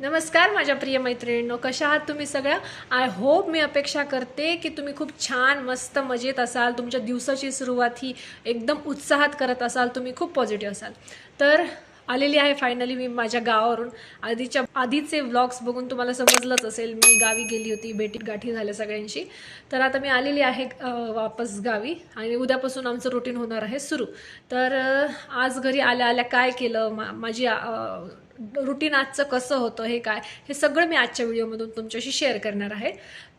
नमस्कार माझ्या प्रिय मैत्रिणींनो, कशा आहात तुम्ही सगळ्या? आय होप, मी अपेक्षा करते की तुम्ही खूप छान मस्त मजेत असाल. तुमच्या दिवसाची सुरुवात ही एकदम उत्साहात करत असाल, तुम्ही खूप पॉझिटिव्ह असाल. तर आलेली आहे फायनली मी माझ्या गावावरून. आधीचे व्लॉग्स बघून तुम्हाला समजलंच असेल, मी गावी गेली होती, भेटीगाठी झाल्या सगळ्यांशी. तर आता मी आलेली आहे वापस गावी आणि उद्यापासून आमचं रुटीन होणार आहे सुरू. तर आज घरी आल्या आल्या काय केलं, माझी रुटीन आजचं कसं होतं, हे सगळं मी आजच्या व्हिडिओमधून तुमच्याशी शेअर करणार आहे.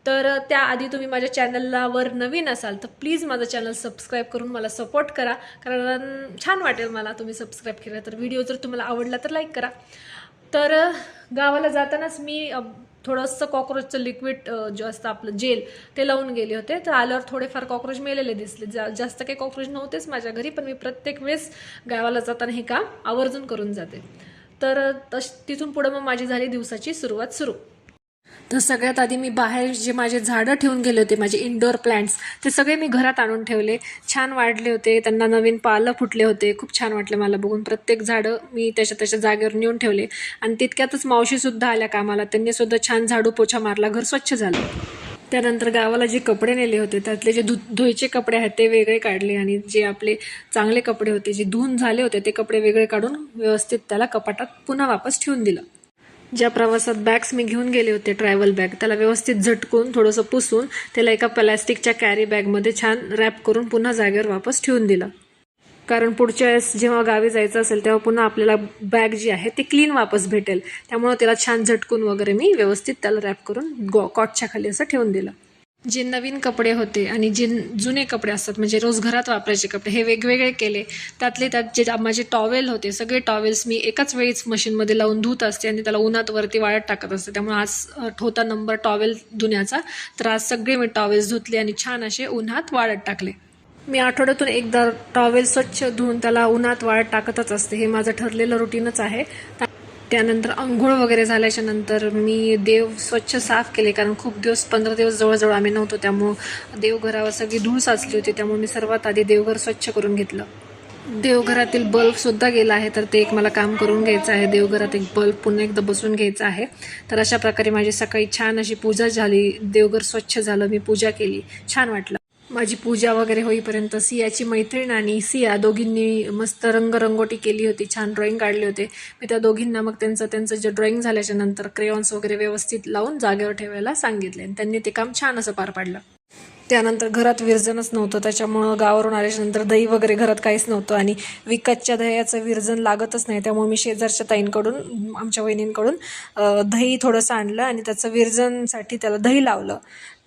तर त्याआधी तुम्ही माझ्या चॅनलला वर नवीन असाल तर प्लीज माझं चॅनल सबस्क्राईब करून मला सपोर्ट करा, कारण छान वाटेल मला तुम्ही सबस्क्राईब केलं तर. व्हिडिओ जर तुम्हाला आवडला तर लाईक करा. तर गावाला जातानाच मी थोडंसं कॉक्रोचचं लिक्विड जे असतं आपलं जेल ते लावून गेले होते. तर आल्यावर थोडेफार कॉक्रोच मेलेले दिसले. जास्त काही कॉक्रोच नव्हतेच माझ्या घरी, पण मी प्रत्येक वेळेस गावाला जाताना हे काम आवर्जून करून जाते. तर तिथून पुढं मग माझी झाली दिवसाची सुरुवात सुरू. तर सगळ्यात आधी मी बाहेर जे माझे झाडं ठेवून गेले होते, माझे इंडोर प्लांट्स, ते सगळे मी घरात आणून ठेवले. छान वाढले होते, त्यांना नवीन पालं फुटले होते. खूप छान वाटलं मला बघून. प्रत्येक झाडं मी त्याच्या जागेवर नेऊन ठेवले आणि तितक्यातच मावशीसुद्धा आल्या कामाला. त्यांनी सुद्धा छान झाडू पोछा मारला, घर स्वच्छ झालं. त्यानंतर गावाला जे कपडे नेले होते त्यातले जे धुयचे कपडे आहेत ते वेगळे काढले आणि जे आपले चांगले कपडे होते, जे धुवून झाले होते, ते कपडे वेगळे काढून व्यवस्थित त्याला कपाटात पुन्हा वापस ठेवून दिलं. ज्या प्रवासात बॅग्स मी घेऊन गेले होते, ट्रॅव्हल बॅग, त्याला व्यवस्थित झटकून थोडंसं पुसून त्याला एका प्लॅस्टिकच्या कॅरी बॅगमध्ये छान रॅप करून पुन्हा जागेवर वापस ठेवून दिलं. कारण पुढच्या वेळेस जेव्हा गावी जायचं असेल तेव्हा पुन्हा आपल्याला बॅग जी आहे ती क्लीन वापस भेटेल. त्यामुळे त्याला छान झटकून वगैरे मी व्यवस्थित त्याला रॅप करून कॉटच्या खाली असं ठेवून दिलं. जे नवीन कपडे होते आणि जे जुने कपडे असतात, म्हणजे रोज घरात वापरायचे कपडे, हे वेगवेगळे केले. त्यातले त्यात जे माझे टॉवेल होते, सगळे टॉवेल्स मी एकाच वेळीच मशीनमध्ये लावून धुत असते आणि त्याला उन्हात वरती वाळत टाकत असते. त्यामुळे आज होता नंबर टॉवेल धुण्याचा. तर आज सगळे मी टॉवेल्स धुतले आणि छान असे उन्हात वाळत टाकले. मी आठवड्यातून एकदा टॉवेल स्वच्छ धुवून त्याला उन्हात वाळत टाकतच असते. हे माझं ठरलेलं रुटीनच आहे. त्यानंतर अंघोळ वगैरे झाल्याच्या नंतर मी देव स्वच्छ साफ केले, कारण खूप दिवस, 15 दिवस जवळजवळ आम्ही नव्हतो. त्यामुळं देवघरावर सगळी धूळ साचली होती. त्यामुळे मी सर्वात आधी देवघर स्वच्छ करून घेतलं. देवघरातील बल्बसुद्धा गेला आहे, तर ते एक मला काम करून घ्यायचं आहे. देवघरात एक बल्ब पुन्हा एकदा बसून घ्यायचा आहे. तर अशा प्रकारे माझी सकाळी छान अशी पूजा झाली. देवघर स्वच्छ झालं, मी पूजा केली, छान वाटलं. माझी पूजा वगैरे होईपर्यंत सियाची मैत्रीण आणि सिया दोघींनी मस्त रंगरंगोटी केली होती, छान ड्रॉइंग काढले होते. मी त्या दोघींना मग त्यांचं जे ड्रॉइंग झाल्याच्या नंतर क्रेयॉन्स वगैरे व्यवस्थित लावून जागेवर ठेवायला सांगितले आणि त्यांनी ते काम छान असं पार पाडलं. त्यानंतर घरात विरजनच नव्हतं, त्याच्यामुळं गावावरून आल्याच्यानंतर दही वगैरे घरात काहीच नव्हतं आणि विकतच्या दह्याचं विरजन लागतच नाही. त्यामुळे मी शेजारच्या ताईंकडून, आमच्या वहिनींकडून दही थोडंसं आणलं आणि त्याचं विरजनसाठी त्याला दही लावलं.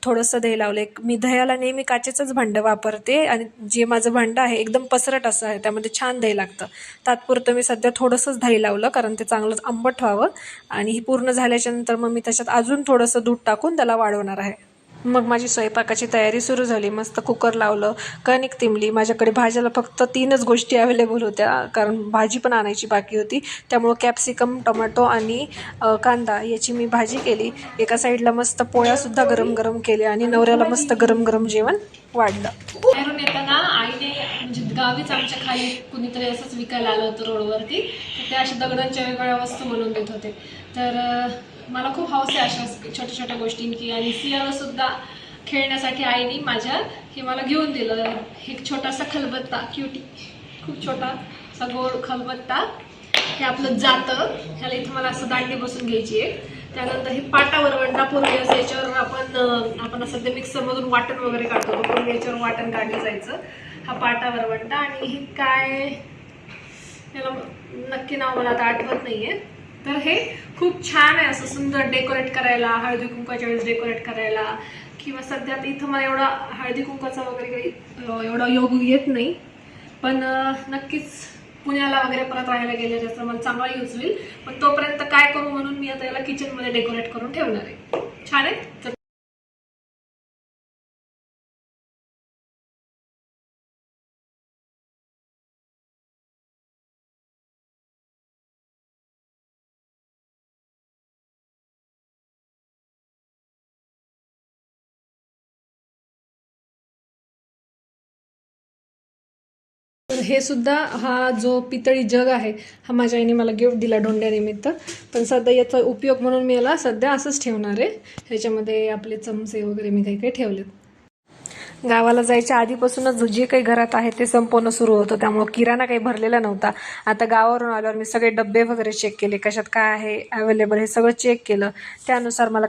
थोडंसं दही लावलं. मी दह्याला नेहमी काचेचंच भांडं वापरते आणि जे माझं भांडं आहे एकदम पसरट असं आहे, त्यामध्ये छान दही लागतं. तात्पुरतं मी सध्या थोडंसंच दही लावलं, कारण ते चांगलंच आंबट व्हावं. आणि हे पूर्ण झाल्याच्यानंतर मग मी त्याच्यात अजून थोडंसं दूध टाकून त्याला वाढवणार आहे. मग माझी स्वयंपाकाची तयारी सुरू झाली. मस्त कुकर लावलं, कणिक तिंबली. माझ्याकडे भाज्याला फक्त 3च गोष्टी अवेलेबल होत्या, कारण भाजी पण आणायची बाकी होती. त्यामुळं कॅप्सिकम, टोमॅटो आणि कांदा याची मी भाजी केली. एका साईडला मस्त पोळ्यासुद्धा गरम गरम केल्या आणि नवऱ्याला मस्त गरम गरम जेवण वाढलं. बाहेरून येताना आईने, म्हणजे गावीच आमच्या खाली कुणीतरी असंच विकायला आलं होतं रोडवरती, तर ते अशा दगडांच्या वेगवेगळ्या वस्तू बनवून देत होते. तर मला खूप हौस आहे अशा छोट्या छोट्या गोष्टींची. आणि सियाला सुद्धा खेळण्यासाठी आईने माझ्या हे मला घेऊन दिलं. एक छोटासा खलबत्ता, क्युटी, खूप छोटासा गोड खलबत्ता. हे आपलं जातं, ह्याला इथं मला असं दांडी बसून घ्यायची आहे. त्यानंतर हे पाटा वरवंटा, पूर्वी असं याच्यावर आपण सध्या मिक्सरमधून वाटण वगैरे काढतो, पूर्वी याच्यावर वाटण काढलं जायचं. हा पाटा वरवंटा. आणि हे काय, याला नक्की नाव मला आता आठवत नाहीये. तर हे खूप छान आहे, असं सुंदर डेकोरेट करायला, हळदी कुंकाच्या वेळेस डेकोरेट करायला. किंवा सध्या इथं मला एवढा हळदी कुंकाचा वगैरे काही एवढा योग येत नाही, पण नक्कीच पुण्याला वगैरे परत राहायला गेले त्याचा मला चांगला यूज होईल. पण तोपर्यंत काय करू म्हणून मी आता याला किचनमध्ये डेकोरेट करून ठेवणार आहे. छान आहे. तर हे सुद्धा हा जो पितळी जग आहे हा माझ्या आईने मला गिफ्ट दिला धोंड्यानिमित्त. पण सध्या याचा उपयोग म्हणून मी याला सध्या असंच ठेवणार आहे. ह्याच्यामध्ये आपले चमचे वगैरे मी काही काही ठेवलेत. गावाला जायच्या आधीपासूनच जे काही घरात आहे ते संपवणं सुरू होतं, त्यामुळं किराणा काही भरलेला नव्हता. आता गावावरून आल्यावर मी सगळे डब्बे वगैरे चेक केले, कशात काय आहे अवेलेबल हे सगळं चेक केलं. त्यानुसार मला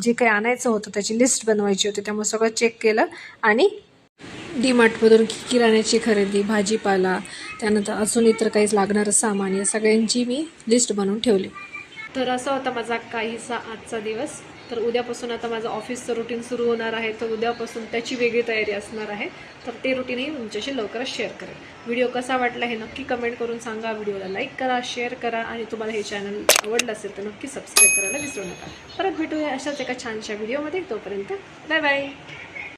जे काही आणायचं होतं त्याची लिस्ट बनवायची होती, त्यामुळे सगळं चेक केलं आणि डीमार्टमधून किराण्याची खरेदी, भाजीपाला, त्यानंतर अजून इतर काहीच लागणारं सामान या सगळ्यांची मी लिस्ट बनवून ठेवली. तर असा होता माझा काहीसा आजचा दिवस. तर उद्यापासून आता माझं ऑफिसचं रुटीन सुरू होणार आहे, तर उद्यापासून त्याची वेगळी तयारी असणार आहे. तर ते रुटीनही तुमच्याशी लवकरच शेअर करेन. व्हिडिओ कसा वाटला हे नक्की कमेंट करून सांगा. व्हिडिओला लाईक करा, शेअर करा आणि तुम्हाला हे चॅनल आवडलं असेल तर नक्की सबस्क्राईब करायला विसरू नका. परत भेटूया अशाच एका छानशा व्हिडिओमध्ये. तोपर्यंत बाय बाय.